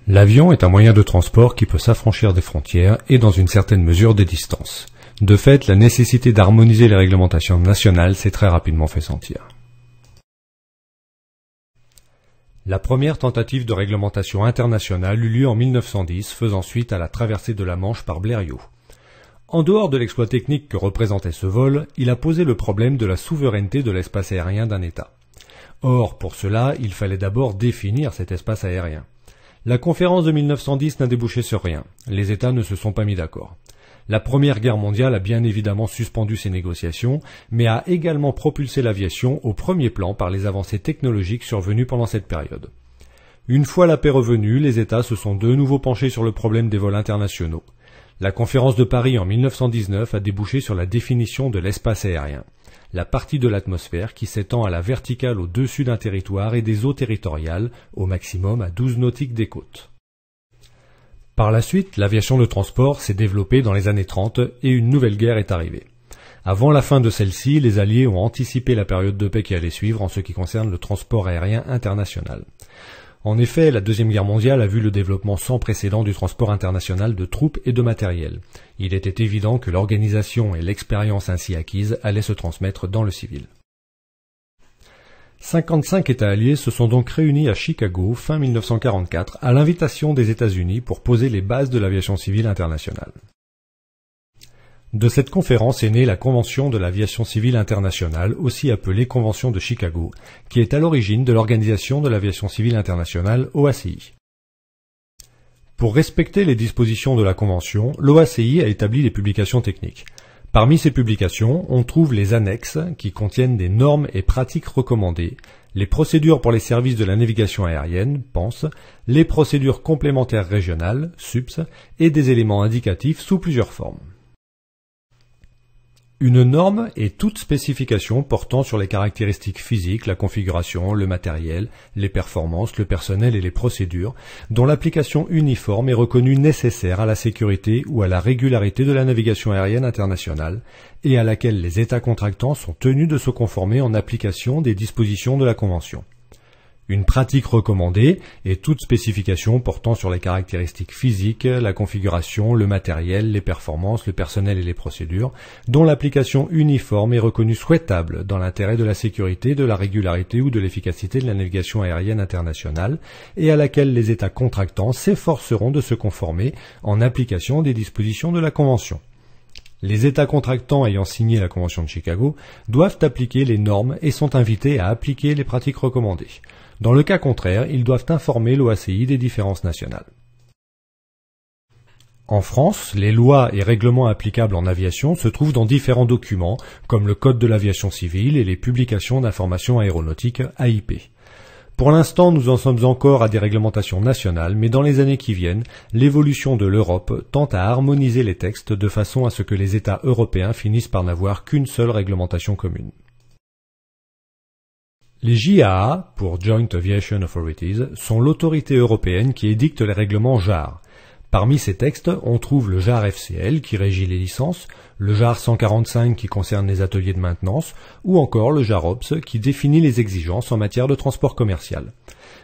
L'avion est un moyen de transport qui peut s'affranchir des frontières et dans une certaine mesure des distances. De fait, la nécessité d'harmoniser les réglementations nationales s'est très rapidement fait sentir. La première tentative de réglementation internationale eut lieu en 1910, faisant suite à la traversée de la Manche par Blériot. En dehors de l'exploit technique que représentait ce vol, il a posé le problème de la souveraineté de l'espace aérien d'un État. Or, pour cela, il fallait d'abord définir cet espace aérien. La conférence de 1910 n'a débouché sur rien. Les États ne se sont pas mis d'accord. La Première Guerre mondiale a bien évidemment suspendu ces négociations, mais a également propulsé l'aviation au premier plan par les avancées technologiques survenues pendant cette période. Une fois la paix revenue, les États se sont de nouveau penchés sur le problème des vols internationaux. La conférence de Paris en 1919 a débouché sur la définition de l'espace aérien, la partie de l'atmosphère qui s'étend à la verticale au-dessus d'un territoire et des eaux territoriales, au maximum à 12 nautiques des côtes. Par la suite, l'aviation de transport s'est développée dans les années 30 et une nouvelle guerre est arrivée. Avant la fin de celle-ci, les Alliés ont anticipé la période de paix qui allait suivre en ce qui concerne le transport aérien international. En effet, la Deuxième Guerre mondiale a vu le développement sans précédent du transport international de troupes et de matériel. Il était évident que l'organisation et l'expérience ainsi acquise allaient se transmettre dans le civil. 55 États alliés se sont donc réunis à Chicago fin 1944 à l'invitation des États-Unis pour poser les bases de l'aviation civile internationale. De cette conférence est née la Convention de l'aviation civile internationale, aussi appelée Convention de Chicago, qui est à l'origine de l'Organisation de l'aviation civile internationale, OACI. Pour respecter les dispositions de la Convention, l'OACI a établi des publications techniques. Parmi ces publications, on trouve les annexes qui contiennent des normes et pratiques recommandées, les procédures pour les services de la navigation aérienne, PANS, les procédures complémentaires régionales, SUPS, et des éléments indicatifs sous plusieurs formes. Une norme est toute spécification portant sur les caractéristiques physiques, la configuration, le matériel, les performances, le personnel et les procédures, dont l'application uniforme est reconnue nécessaire à la sécurité ou à la régularité de la navigation aérienne internationale, et à laquelle les États contractants sont tenus de se conformer en application des dispositions de la Convention. Une pratique recommandée est toute spécification portant sur les caractéristiques physiques, la configuration, le matériel, les performances, le personnel et les procédures, dont l'application uniforme est reconnue souhaitable dans l'intérêt de la sécurité, de la régularité ou de l'efficacité de la navigation aérienne internationale, et à laquelle les États contractants s'efforceront de se conformer en application des dispositions de la Convention. Les États contractants ayant signé la Convention de Chicago doivent appliquer les normes et sont invités à appliquer les pratiques recommandées. Dans le cas contraire, ils doivent informer l'OACI des différences nationales. En France, les lois et règlements applicables en aviation se trouvent dans différents documents, comme le Code de l'aviation civile et les publications d'informations aéronautiques AIP. Pour l'instant, nous en sommes encore à des réglementations nationales, mais dans les années qui viennent, l'évolution de l'Europe tend à harmoniser les textes de façon à ce que les États européens finissent par n'avoir qu'une seule réglementation commune. Les JAA, pour Joint Aviation Authorities, sont l'autorité européenne qui édicte les règlements JAR. Parmi ces textes, on trouve le JAR FCL qui régit les licences, le JAR 145 qui concerne les ateliers de maintenance, ou encore le JAR OPS qui définit les exigences en matière de transport commercial.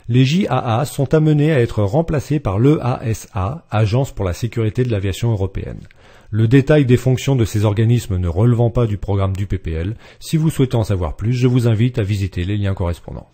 Les JAA sont amenés à être remplacés par l'EASA, Agence pour la sécurité de l'aviation européenne. Le détail des fonctions de ces organismes ne relevant pas du programme du PPL, si vous souhaitez en savoir plus, je vous invite à visiter les liens correspondants.